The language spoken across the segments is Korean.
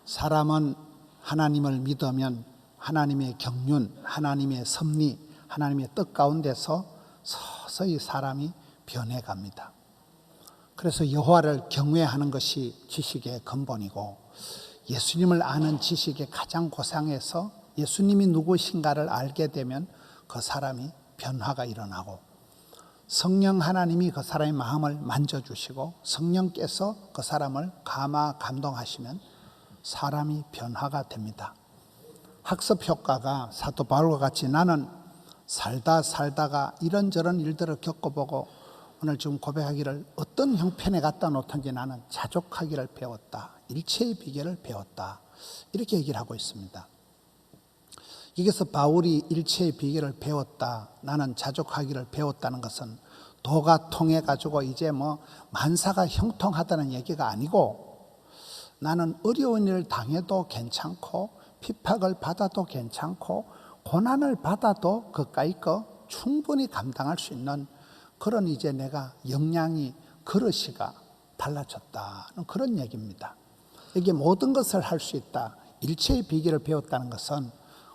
사람은 하나님을 믿으면 하나님의 경륜, 하나님의 섭리, 하나님의 뜻 가운데서 서서히 사람이 변해갑니다. 그래서 여호와를 경외하는 것이 지식의 근본이고, 예수님을 아는 지식의 가장 고상해서 예수님이 누구신가를 알게 되면 그 사람이 변화가 일어나고, 성령 하나님이 그 사람의 마음을 만져주시고 성령께서 그 사람을 감동하시면 사람이 변화가 됩니다. 학습 효과가 사도 바울과 같이 나는 살다가 이런저런 일들을 겪어보고 오늘 지금 고백하기를 어떤 형편에 갖다 놓든지 나는 자족하기를 배웠다, 일체의 비결을 배웠다, 이렇게 얘기를 하고 있습니다. 여기서 바울이 일체의 비결을 배웠다, 나는 자족하기를 배웠다는 것은 도가 통해 가지고 이제 만사가 형통하다는 얘기가 아니고, 나는 어려운 일을 당해도 괜찮고 핍박을 받아도 괜찮고 고난을 받아도 그까이 거 충분히 감당할 수 있는 그런 이제 내가 역량이, 그릇이가 달라졌다는 그런 얘기입니다. 이게 모든 것을 할 수 있다, 일체의 비결을 배웠다는 것은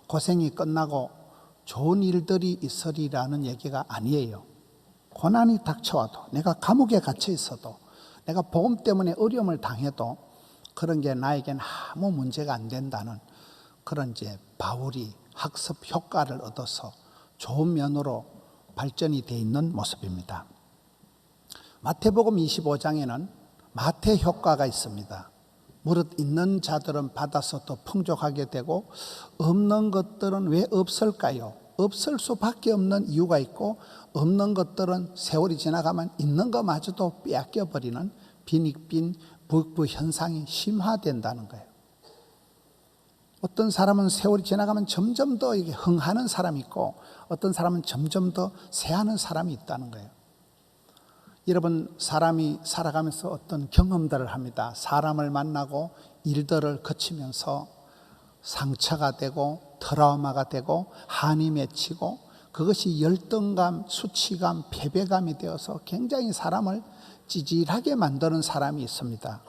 고생이 끝나고 좋은 일들이 있으리라는 얘기가 아니에요. 고난이 닥쳐와도, 내가 감옥에 갇혀 있어도, 내가 복음 때문에 어려움을 당해도 그런 게 나에겐 아무 문제가 안 된다는 그런 이제 바울이 학습 효과를 얻어서 좋은 면으로 발전이 되어 있는 모습입니다. 마태복음 25장에는 마태 효과가 있습니다. 무릇 있는 자들은 받아서 더 풍족하게 되고 없는 것들은 왜 없을까요? 없을 수밖에 없는 이유가 있고, 없는 것들은 세월이 지나가면 있는 것마저도 빼앗겨 버리는 빈익빈 부익부 현상이 심화된다는 거예요. 어떤 사람은 세월이 지나가면 점점 더 이게 흥하는 사람이 있고, 어떤 사람은 점점 더 쇠하는 사람이 있다는 거예요. 여러분, 사람이 살아가면서 어떤 경험들을 합니다. 사람을 만나고 일들을 거치면서 상처가 되고 트라우마가 되고 한이 맺히고, 그것이 열등감, 수치감, 패배감이 되어서 굉장히 사람을 찌질하게 만드는 사람이 있습니다.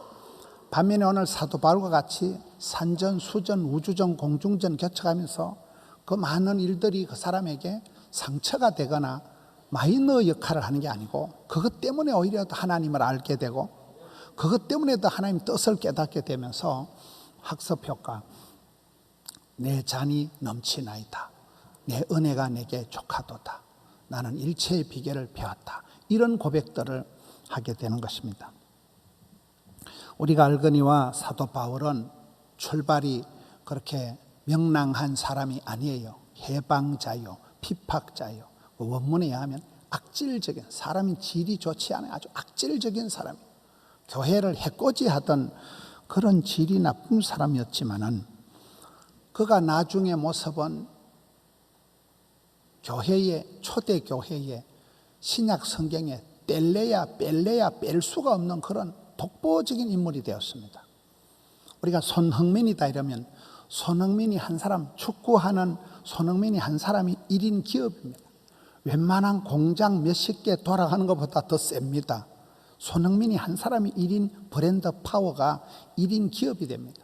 반면에 오늘 사도 바울과 같이 산전, 수전, 우주전, 공중전 겪어가면서 그 많은 일들이 그 사람에게 상처가 되거나 마이너 역할을 하는 게 아니고, 그것 때문에 오히려 더 하나님을 알게 되고, 그것 때문에 더 하나님 뜻을 깨닫게 되면서 학습 효과, 내 잔이 넘치나이다, 내 은혜가 내게 족하도다, 나는 일체의 비결을 배웠다, 이런 고백들을 하게 되는 것입니다. 우리가 알거니와 사도 바울은 출발이 그렇게 명랑한 사람이 아니에요. 해방자요, 피팍자요. 원문에 의하면 악질적인, 사람이 질이 좋지 않은 아주 악질적인 사람, 교회를 해코지하던 그런 질이 나쁜 사람이었지만은, 그가 나중의 모습은 교회에, 초대 교회에, 신약 성경에 뗄래야 뺄 수가 없는 그런 독보적인 인물이 되었습니다. 우리가 손흥민이다 이러면 손흥민이 한 사람, 축구하는 손흥민이 한 사람이 1인 기업입니다. 웬만한 공장 몇십 개 돌아가는 것보다 더 셉니다. 손흥민이 한 사람이 1인 브랜드 파워가 1인 기업이 됩니다.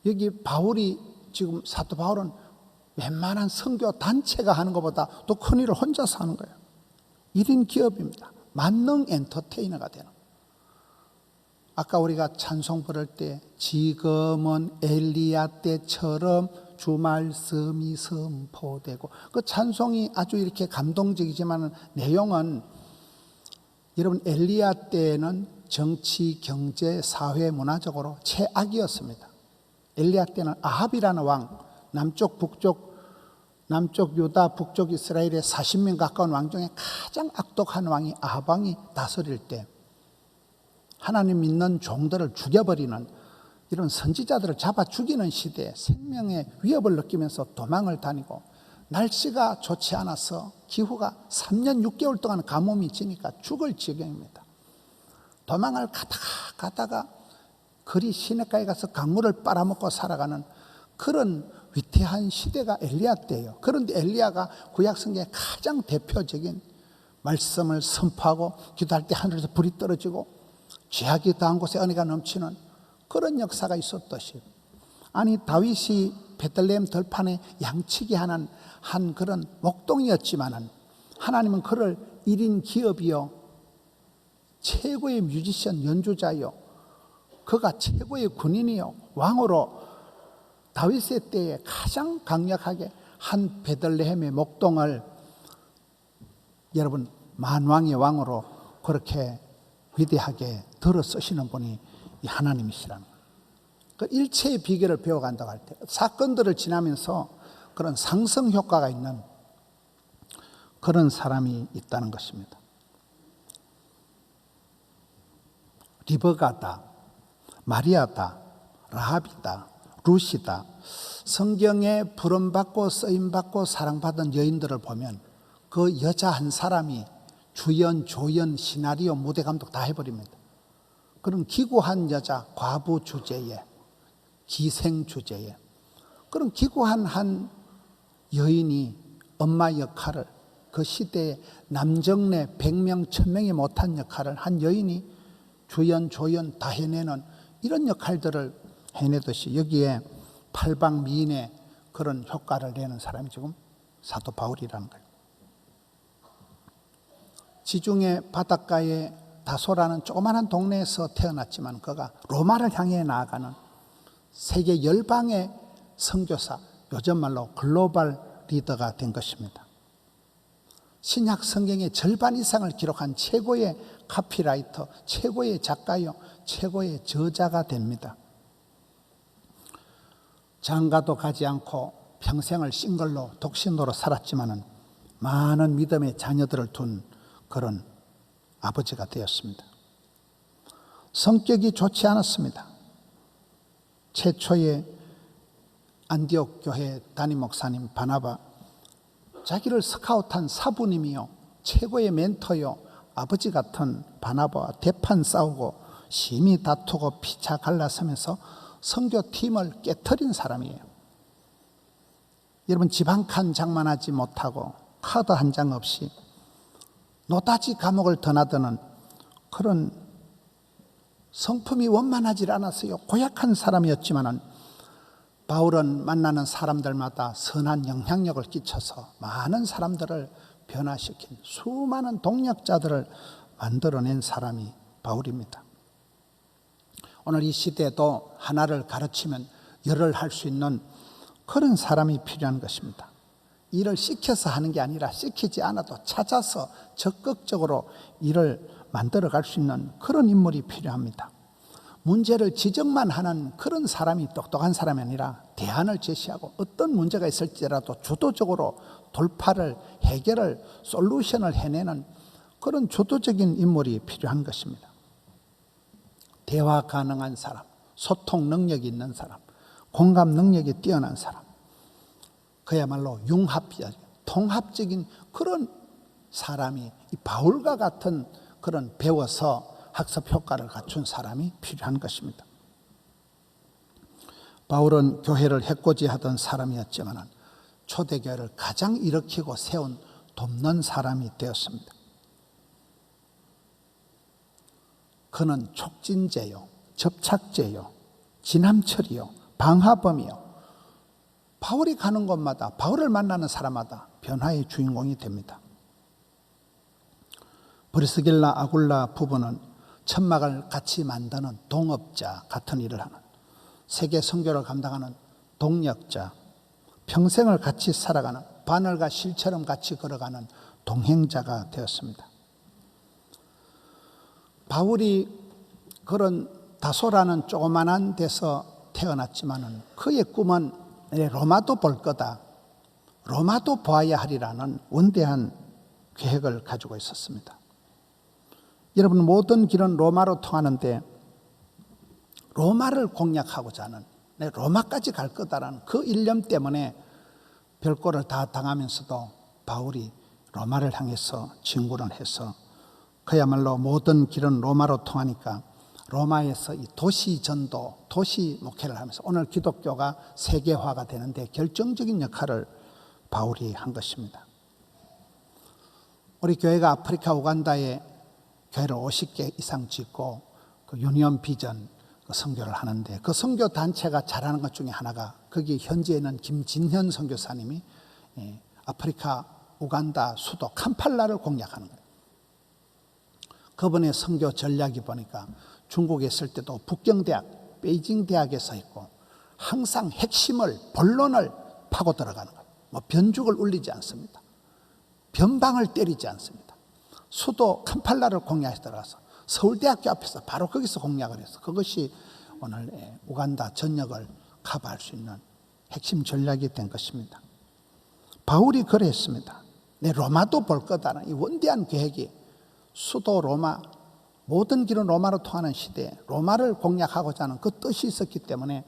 여기 바울이, 지금 사도 바울은 웬만한 선교 단체가 하는 것보다 더 큰 일을 혼자서 하는 거예요. 1인 기업입니다. 만능 엔터테이너가 되는. 아까 우리가 찬송 부를 때 지금은 엘리야 때처럼 주 말씀이 선포되고, 그 찬송이 아주 이렇게 감동적이지만 내용은, 여러분, 엘리야 때는 정치, 경제, 사회, 문화적으로 최악이었습니다. 엘리야 때는 아합이라는 왕, 남쪽 유다, 북쪽 이스라엘의 40명 가까운 왕 중에 가장 악독한 왕이 아합 왕이 다스릴 때, 하나님 믿는 종들을 죽여버리는, 이런 선지자들을 잡아 죽이는 시대에 생명의 위협을 느끼면서 도망을 다니고, 날씨가 좋지 않아서 기후가 3년 6개월 동안 가뭄이 지니까 죽을 지경입니다. 도망을 가다가 그리 시냇가에 가서 강물을 빨아먹고 살아가는 그런 위태한 시대가 엘리야 때예요. 그런데 엘리야가 구약성경의 가장 대표적인 말씀을 선포하고 기도할 때 하늘에서 불이 떨어지고 죄악이 더한 곳에 은혜가 넘치는 그런 역사가 있었듯이, 아니 다윗이 베들레헴 들판에 양치기 하는 한 그런 목동이었지만은 하나님은 그를 1인 기업이요, 최고의 뮤지션 연주자요, 그가 최고의 군인이요, 왕으로 다윗의 때에 가장 강력하게 한 베들레헴의 목동을 여러분 만왕의 왕으로 그렇게 위대하게 들어 쓰시는 분이 이 하나님이시라는 거예요. 그 일체의 비결을 배워간다고 할 때 사건들을 지나면서 그런 상승 효과가 있는 그런 사람이 있다는 것입니다. 리버가다, 마리아다, 라합이다, 룻이다. 성경에 부름받고 쓰임받고 사랑받은 여인들을 보면 그 여자 한 사람이 주연, 조연, 시나리오, 무대 감독 다 해버립니다. 그런 기구한 여자, 과부 주제에, 기생 주제에, 그런 기구한 한 여인이 엄마 역할을, 그 시대에 남정네 100명, 1000명이 못한 역할을 한 여인이 주연, 조연 다 해내는 이런 역할들을 해내듯이 여기에 팔방미인의 그런 효과를 내는 사람이 지금 사도 바울이라는 거예요. 지중해 바닷가에 다소라는 조그마한 동네에서 태어났지만 그가 로마를 향해 나아가는 세계 열방의 선교사, 요즘 말로 글로벌 리더가 된 것입니다. 신약 성경의 절반 이상을 기록한 최고의 카피라이터, 최고의 작가요, 최고의 저자가 됩니다. 장가도 가지 않고 평생을 싱글로 독신으로 살았지만은 많은 믿음의 자녀들을 둔 그런 아버지가 되었습니다. 성격이 좋지 않았습니다. 최초의 안디옥 교회 담임 목사님 바나바, 자기를 스카웃한 사부님이요, 최고의 멘토요, 아버지 같은 바나바와 대판 싸우고 심히 다투고 피차 갈라서면서 선교팀을 깨트린 사람이에요. 여러분, 집 한 칸 장만하지 못하고 카드 한 장 없이 노다지 감옥을 드나드는 그런 성품이 원만하지 않았어요. 고약한 사람이었지만은 바울은 만나는 사람들마다 선한 영향력을 끼쳐서 많은 사람들을 변화시킨, 수많은 동력자들을 만들어낸 사람이 바울입니다. 오늘 이 시대도 하나를 가르치면 열을 할 수 있는 그런 사람이 필요한 것입니다. 일을 시켜서 하는 게 아니라 시키지 않아도 찾아서 적극적으로 일을 만들어 갈 수 있는 그런 인물이 필요합니다. 문제를 지적만 하는 그런 사람이 똑똑한 사람이 아니라 대안을 제시하고 어떤 문제가 있을지라도 주도적으로 돌파를, 해결을, 솔루션을 해내는 그런 주도적인 인물이 필요한 것입니다. 대화 가능한 사람, 소통 능력이 있는 사람, 공감 능력이 뛰어난 사람, 그야말로 융합적, 통합적인 그런 사람이 이 바울과 같은 그런 배워서 학습 효과를 갖춘 사람이 필요한 것입니다. 바울은 교회를 해코지하던 사람이었지만 초대교회를 가장 일으키고 세운 돕는 사람이 되었습니다. 그는 촉진제요, 접착제요, 지남철이요, 방화범이요. 바울이 가는 곳마다, 바울을 만나는 사람마다 변화의 주인공이 됩니다. 브리스길라 아굴라 부부는 천막을 같이 만드는 동업자 같은 일을 하는, 세계 선교를 감당하는 동력자, 평생을 같이 살아가는, 바늘과 실처럼 같이 걸어가는 동행자가 되었습니다. 바울이 그런 다소라는 조그만한 데서 태어났지만은 그의 꿈은 로마도 볼 거다, 로마도 보아야 하리라는 원대한 계획을 가지고 있었습니다. 여러분, 모든 길은 로마로 통하는데 로마를 공략하고자 하는, 로마까지 갈 거다라는 그 일념 때문에 별꼴을 다 당하면서도 바울이 로마를 향해서 진군을 해서 그야말로 모든 길은 로마로 통하니까 로마에서 이 도시 전도, 도시 목회를 하면서 오늘 기독교가 세계화가 되는데 결정적인 역할을 바울이 한 것입니다. 우리 교회가 아프리카 우간다에 교회를 50개 이상 짓고 그 유니온 비전, 선교를 하는데 그 선교 단체가 잘하는 것 중에 하나가 거기 현지에는 김진현 선교사님이 아프리카 우간다 수도 캄팔라를 공략하는 거예요. 그분의 선교 전략이 보니까 중국에 있을 때도 북경대학, 베이징대학에서 있고 항상 핵심을 본론을 파고 들어가는 거예요. 뭐 변죽을 울리지 않습니다. 변방을 때리지 않습니다. 수도 캄팔라를 공략해서 들어가서 서울대학교 앞에서 바로 거기서 공략을 해서 그것이 오늘 우간다 전역을 커버할 수 있는 핵심 전략이 된 것입니다. 바울이 그랬습니다. 내 로마도 볼 거다라는 이 원대한 계획이 수도 로마, 모든 길은 로마로 통하는 시대에 로마를 공략하고자 하는 그 뜻이 있었기 때문에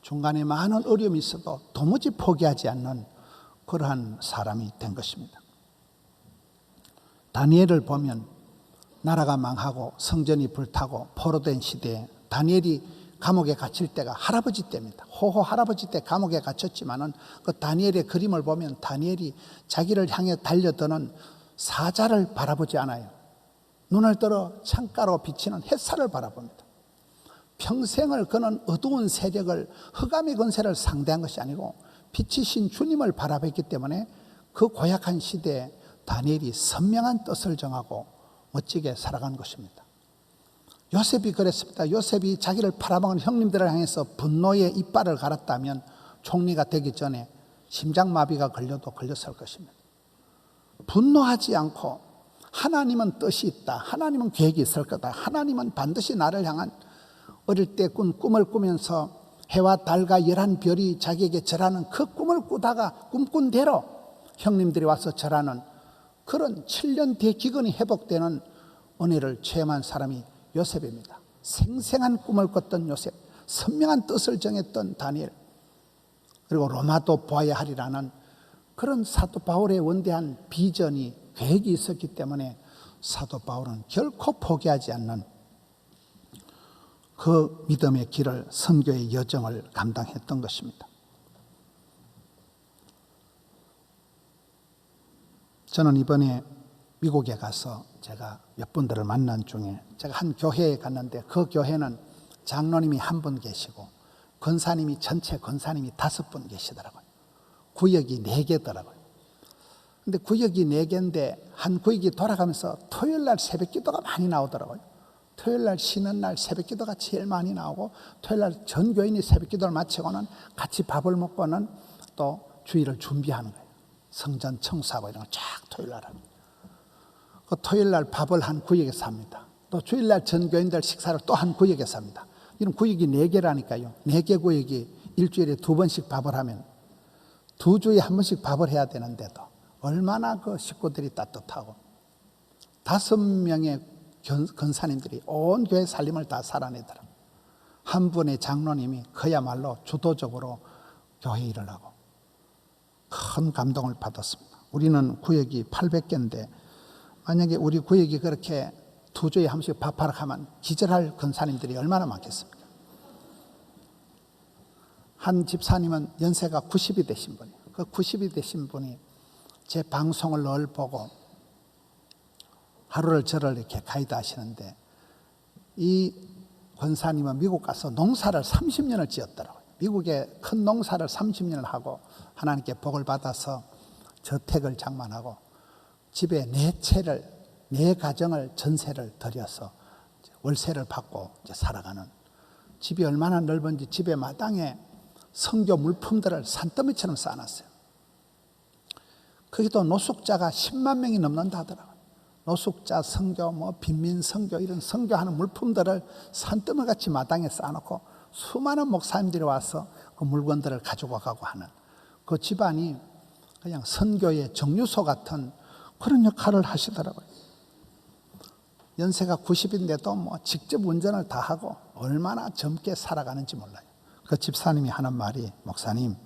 중간에 많은 어려움이 있어도 도무지 포기하지 않는 그러한 사람이 된 것입니다. 다니엘을 보면 나라가 망하고 성전이 불타고 포로된 시대에 다니엘이 감옥에 갇힐 때가 할아버지 때입니다. 호호 할아버지 때 감옥에 갇혔지만은 그 다니엘의 그림을 보면 다니엘이 자기를 향해 달려드는 사자를 바라보지 않아요. 눈을 들어 창가로 비치는 햇살을 바라봅니다. 평생을 그는 어두운 세력을 흑암의 권세를 상대한 것이 아니고 빛이신 주님을 바라봤기 때문에 그 고약한 시대에 다니엘이 선명한 뜻을 정하고 멋지게 살아간 것입니다. 요셉이 그랬습니다. 요셉이 자기를 팔아먹은 형님들을 향해서 분노의 이빨을 갈았다면 총리가 되기 전에 심장마비가 걸려도 걸렸을 것입니다. 분노하지 않고 하나님은 뜻이 있다. 하나님은 계획이 있을 거다. 하나님은 반드시 나를 향한 어릴 때 꾼 꿈을 꾸면서 해와 달과 11별이 자기에게 절하는 그 꿈을 꾸다가 꿈꾼 대로 형님들이 와서 절하는 그런 7년 뒤에 기근이 회복되는 은혜를 체험한 사람이 요셉입니다. 생생한 꿈을 꿨던 요셉, 선명한 뜻을 정했던 다니엘, 그리고 로마도 보아야 하리라는 그런 사도 바울의 원대한 비전이 계획이 있었기 때문에 사도 바울은 결코 포기하지 않는 그 믿음의 길을 선교의 여정을 감당했던 것입니다. 저는 이번에 미국에 가서 제가 몇 분들을 만난 중에 제가 한 교회에 갔는데 그 교회는 장로님이 한 분 계시고 권사님이 전체 권사님이 5분 계시더라고요. 구역이 4개더라고요. 근데 구역이 4개인데 한 구역이 돌아가면서 토요일 날 새벽 기도가 많이 나오더라고요. 토요일 날 쉬는 날 새벽 기도가 제일 많이 나오고 토요일 날 전 교인이 새벽 기도를 마치고는 같이 밥을 먹고는 또 주일을 준비하는 거예요. 성전 청소하고 이런 걸 쫙 토요일 날 합니다. 그 토요일 날 밥을 한 구역에서 합니다. 또 주일 날 전 교인들 식사를 또 한 구역에서 합니다. 이런 구역이 4개라니까요. 4개 구역이 일주일에 2번씩 밥을 하면 2주에 1번씩 밥을 해야 되는데도 얼마나 그 식구들이 따뜻하고 5명의 권사님들이 온 교회 살림을 다 살아내더라고요. 한 분의 장로님이 그야말로 주도적으로 교회 일을 하고 큰 감동을 받았습니다. 우리는 구역이 800개인데 만약에 우리 구역이 그렇게 2주에 한 번씩 밥하러 가면 기절할 권사님들이 얼마나 많겠습니까? 한 집사님은 연세가 90이 되신 분이에요. 그 90이 되신 분이 제 방송을 늘 보고 하루를 저를 이렇게 가이드 하시는데 이 권사님은 미국 가서 농사를 30년을 지었더라고요. 미국에 큰 농사를 30년을 하고 하나님께 복을 받아서 저택을 장만하고 집에 4채를 4가정을 전세를 들여서 월세를 받고 이제 살아가는, 집이 얼마나 넓은지 집의 마당에 선교 물품들을 산더미처럼 쌓아놨어요. 거기도 노숙자가 10만 명이 넘는다 하더라고요. 노숙자 선교, 빈민 선교, 이런 선교하는 물품들을 산더미같이 마당에 쌓아놓고 수많은 목사님들이 와서 그 물건들을 가지고 가고 하는 그 집안이 그냥 선교의 정류소 같은 그런 역할을 하시더라고요. 연세가 90인데도 직접 운전을 다 하고 얼마나 젊게 살아가는지 몰라요. 그 집사님이 하는 말이, 목사님,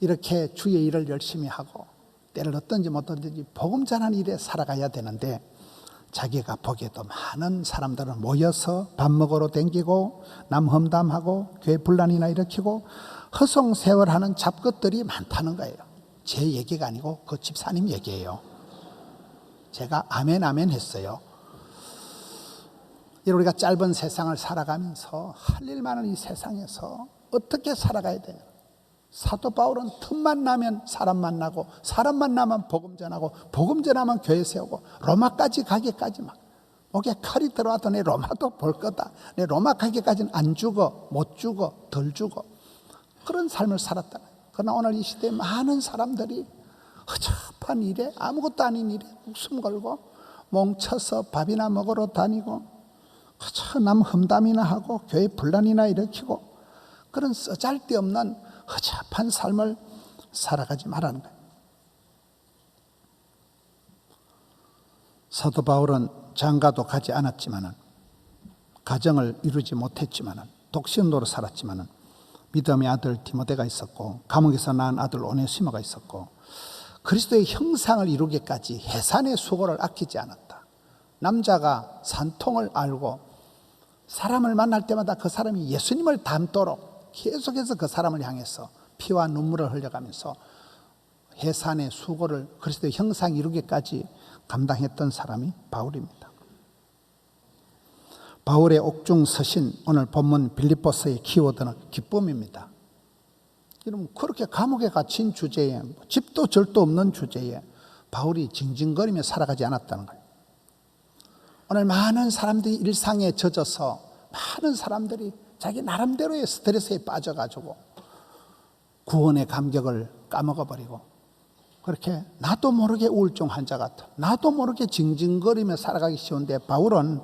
이렇게 주의 일을 열심히 하고 때를 어떤지 못하든지 복음 전하는 일에 살아가야 되는데 자기가 보기에도 많은 사람들은 모여서 밥 먹으러 댕기고 남 험담하고 교회 분란이나 일으키고 허송세월하는 잡것들이 많다는 거예요. 제 얘기가 아니고 그 집사님 얘기예요. 제가 아멘 아멘 했어요. 우리가 짧은 세상을 살아가면서 할 일 많은 이 세상에서 어떻게 살아가야 되냐. 사도 바울은 틈만 나면 사람 만나고, 사람 만나면 복음 전하고, 복음 전하면 교회 세우고, 로마까지 가기까지 막 목에 칼이 들어와도 내 로마도 볼 거다, 내 로마 가기까지는 안 죽어, 못 죽어, 덜 죽어, 그런 삶을 살았다. 그러나 오늘 이 시대에 많은 사람들이 허접한 일에, 아무것도 아닌 일에 목숨 걸고 뭉쳐서 밥이나 먹으러 다니고 남 험담이나 하고 교회 분란이나 일으키고, 그런 쓰잘데없는 허접한 삶을 살아가지 말라는 거예요. 사도 바울은 장가도 가지 않았지만은, 가정을 이루지 못했지만은, 독신도로 살았지만은 믿음의 아들 디모데가 있었고, 감옥에서 낳은 아들 오네시모가 있었고, 그리스도의 형상을 이루기까지 해산의 수고를 아끼지 않았다. 남자가 산통을 알고 사람을 만날 때마다 그 사람이 예수님을 닮도록 계속해서 그 사람을 향해서 피와 눈물을 흘려가면서 해산의 수고를 그리스도의 형상 이루기까지 감당했던 사람이 바울입니다. 바울의 옥중 서신, 오늘 본문 빌립보서의 키워드는 기쁨입니다. 여러분, 그렇게 감옥에 갇힌 주제에, 집도 절도 없는 주제에 바울이 징징거리며 살아가지 않았다는 거예요. 오늘 많은 사람들이 일상에 젖어서, 많은 사람들이 자기 나름대로의 스트레스에 빠져가지고 구원의 감격을 까먹어버리고, 그렇게 나도 모르게 우울증 환자 같아, 나도 모르게 징징거리며 살아가기 쉬운데, 바울은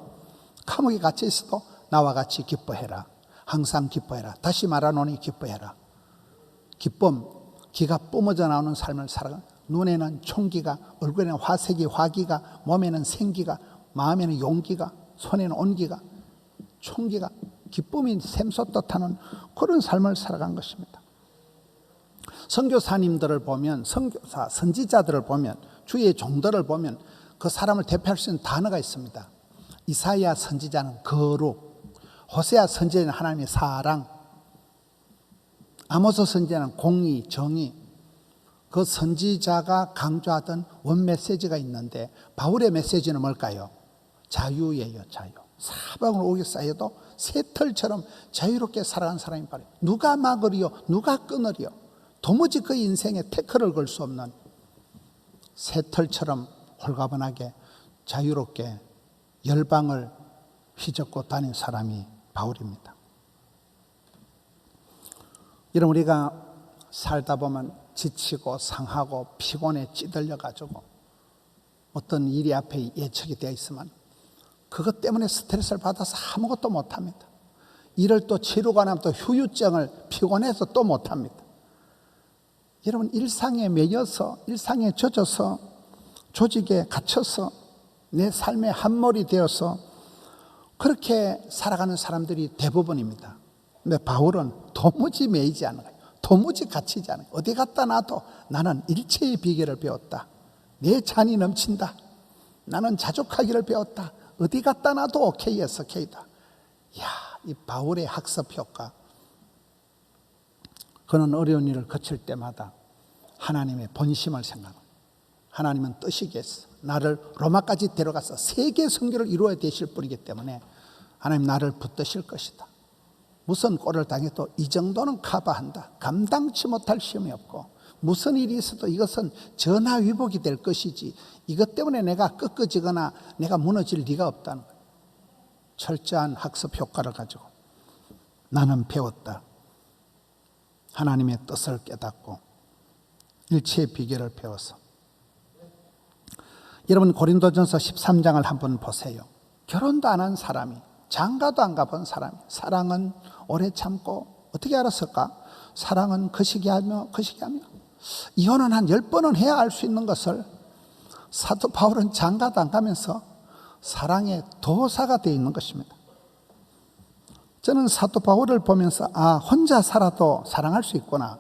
감옥에 갇혀 있어도 나와 같이 기뻐해라, 항상 기뻐해라, 다시 말하노니 기뻐해라. 기쁨, 기가 뿜어져 나오는 삶을 살아가. 눈에는 총기가, 얼굴에는 화색이, 화기가, 몸에는 생기가, 마음에는 용기가, 손에는 온기가, 총기가, 기쁨이 샘솟듯하는 그런 삶을 살아간 것입니다. 선교사님들을 보면, 선교사, 선지자들을 보면, 주의 종들을 보면 그 사람을 대표할 수 있는 단어가 있습니다. 이사야 선지자는 거룩, 호세아 선지자는 하나님의 사랑, 아모스 선지자는 공의, 정의. 그 선지자가 강조하던 원 메시지가 있는데, 바울의 메시지는 뭘까요? 자유예요, 자유. 사방으로 오게 쌓여도 새털처럼 자유롭게 살아간 사람이 바로, 누가 막으리요, 누가 끊으리요, 도무지 그 인생에 태클을 걸 수 없는 새털처럼 홀가분하게 자유롭게 열방을 휘젓고 다닌 사람이 바울입니다. 여러분, 우리가 살다 보면 지치고 상하고 피곤에 찌들려 가지고 어떤 일이 앞에 예측이 되어 있으면 그것 때문에 스트레스를 받아서 아무것도 못합니다. 일을 또 치르고 나면 또 후유증을, 피곤해서 또 못합니다. 여러분, 일상에 매여서, 일상에 젖어서, 조직에 갇혀서 내 삶의 한몰이 되어서 그렇게 살아가는 사람들이 대부분입니다. 근데 바울은 도무지 매이지 않은 거예요. 도무지 갇히지 않은 거예요. 어디 갔다 놔도 나는 일체의 비결을 배웠다. 내 잔이 넘친다. 나는 자족하기를 배웠다. 어디 갔다 놔도 오케이에서 오케이다. 이야, 이 바울의 학습 효과. 그는 어려운 일을 거칠 때마다 하나님의 본심을 생각합니다. 하나님은 뜻이겠어. 나를 로마까지 데려가서 세계 선교를 이루어야 되실 분이기 때문에 하나님 나를 붙드실 것이다. 무슨 꼴을 당해도 이 정도는 커버한다. 감당치 못할 시험이 없고, 무슨 일이 있어도 이것은 전화위복이 될 것이지, 이것 때문에 내가 꺾어지거나 내가 무너질 리가 없다는 거예요. 철저한 학습 효과를 가지고 나는 배웠다. 하나님의 뜻을 깨닫고 일체의 비결을 배워서. 여러분, 고린도전서 13장을 한번 보세요. 결혼도 안 한 사람이, 장가도 안 가본 사람이 사랑은 오래 참고, 어떻게 알았을까? 사랑은 거시기하며 이혼은 한 10번은 해야 알 수 있는 것을 사도 바울은 장가도 안 가면서 사랑의 도사가 되어 있는 것입니다. 저는 사도 바울을 보면서 혼자 살아도 사랑할 수 있구나,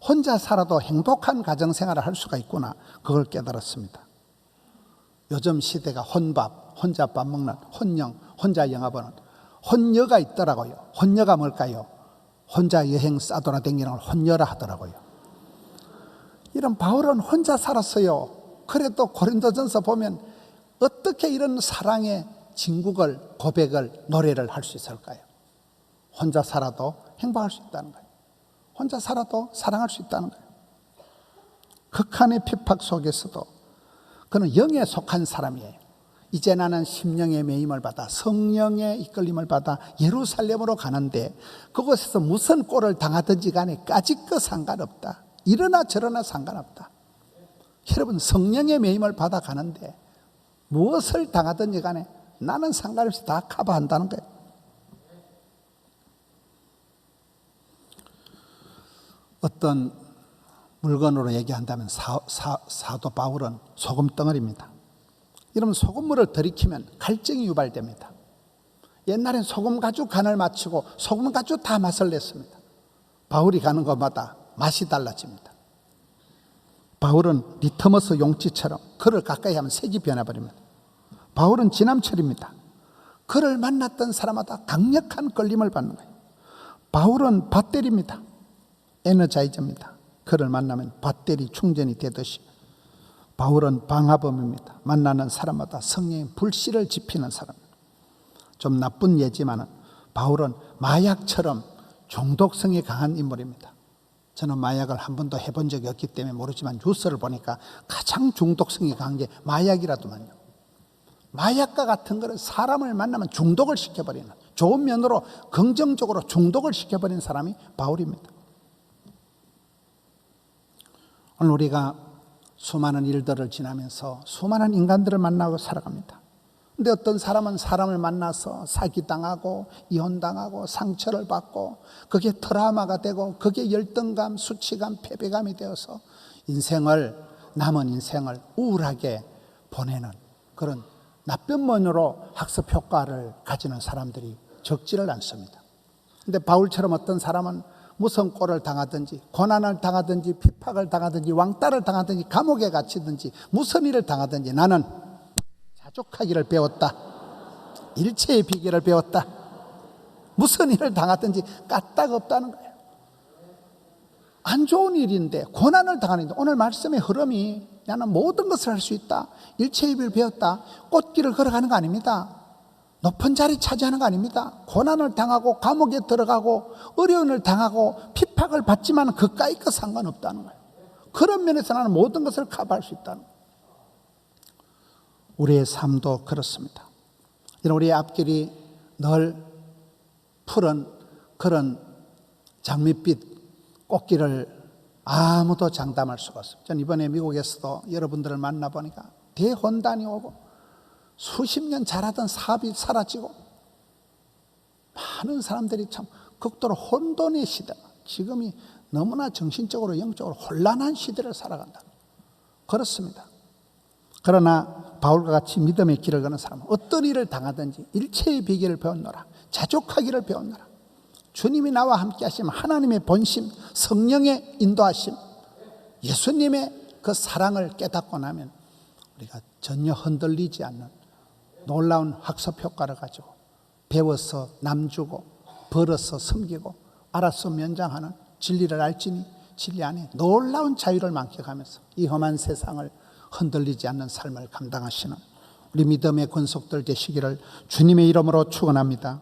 혼자 살아도 행복한 가정생활을 할 수가 있구나, 그걸 깨달았습니다. 요즘 시대가 혼밥, 혼자 밥 먹는 혼영, 혼자 영화 보는 혼녀가 있더라고요. 혼녀가 뭘까요? 혼자 여행 싸돌아 다니는 걸 혼녀라 하더라고요. 이런 바울은 혼자 살았어요. 그래도 고린도전서 보면 어떻게 이런 사랑의 진국을, 고백을, 노래를 할 수 있을까요? 혼자 살아도 행복할 수 있다는 거예요. 혼자 살아도 사랑할 수 있다는 거예요. 극한의 핍박 속에서도 그는 영에 속한 사람이에요. 이제 나는 심령의 매임을 받아 성령의 이끌림을 받아 예루살렘으로 가는데 그곳에서 무슨 꼴을 당하든지 간에 까짓거 상관없다. 이러나 저러나 상관없다. 여러분, 성령의 매임을 받아 가는데 무엇을 당하든지 간에 나는 상관없이 다 커버한다는 거예요. 어떤 물건으로 얘기한다면 사도 바울은 소금덩어리입니다. 여러분, 소금물을 들이키면 갈증이 유발됩니다. 옛날엔 소금 가지고 간을 맞추고 소금 가지고 다 맛을 냈습니다. 바울이 가는 것마다 맛이 달라집니다. 바울은 리터머스 용지처럼 그를 가까이 하면 색이 변해버립니다. 바울은 지남철입니다. 그를 만났던 사람마다 강력한 끌림을 받는 거예요. 바울은 배터리입니다. 에너자이저입니다. 그를 만나면 배터리 충전이 되듯이 바울은 방화범입니다. 만나는 사람마다 성령의 불씨를 지피는 사람. 좀 나쁜 예지만은 바울은 마약처럼 중독성이 강한 인물입니다. 저는 마약을 한 번도 해본 적이 없기 때문에 모르지만 뉴스를 보니까 가장 중독성이 강한 게 마약이라더만요. 마약과 같은 것은 사람을 만나면 중독을 시켜버리는, 좋은 면으로 긍정적으로 중독을 시켜버리는 사람이 바울입니다. 오늘 우리가 수많은 일들을 지나면서 수많은 인간들을 만나고 살아갑니다. 근데 어떤 사람은 사람을 만나서 사기당하고 이혼당하고 상처를 받고 그게 트라우마가 되고 그게 열등감, 수치감, 패배감이 되어서 남은 인생을 우울하게 보내는 그런 나쁜 면으로 학습 효과를 가지는 사람들이 적지를 않습니다. 근데 바울처럼 어떤 사람은 무슨 꼴을 당하든지 고난을 당하든지 핍박을 당하든지 왕따를 당하든지 감옥에 갇히든지 무슨 일을 당하든지 나는 자족하기를 배웠다. 일체의 비결을 배웠다. 무슨 일을 당하든지 까딱 없다는 거예요. 안 좋은 일인데 고난을 당하는데 오늘 말씀의 흐름이 나는 모든 것을 할 수 있다. 일체의 비결을 배웠다. 꽃길을 걸어가는 거 아닙니다. 높은 자리 차지하는 거 아닙니다. 고난을 당하고 감옥에 들어가고 어려움을 당하고 핍박을 받지만 그까이 거 상관없다는 거예요. 그런 면에서 나는 모든 것을 커버할 수 있다는 거예요. 우리의 삶도 그렇습니다. 이런 우리의 앞길이 늘 푸른 그런 장밋빛 꽃길을 아무도 장담할 수가 없습니다. 전 이번에 미국에서도 여러분들을 만나보니까 대혼단이 오고 수십 년 잘하던 사업이 사라지고 많은 사람들이 참 극도로 혼돈의 시대, 지금이 너무나 정신적으로 영적으로 혼란한 시대를 살아간다. 그렇습니다. 그러나 바울과 같이 믿음의 길을 가는 사람은 어떤 일을 당하든지 일체의 비결을 배웠노라. 자족하기를 배웠노라. 주님이 나와 함께 하시면 하나님의 본심, 성령의 인도하심, 예수님의 그 사랑을 깨닫고 나면 우리가 전혀 흔들리지 않는 놀라운 학습 효과를 가지고 배워서 남주고 벌어서 섬기고 알아서 면장하는 진리를 알지니 진리 안에 놀라운 자유를 만끽하면서 이 험한 세상을 흔들리지 않는 삶을 감당하시는 우리 믿음의 권속들 되시기를 주님의 이름으로 축원합니다.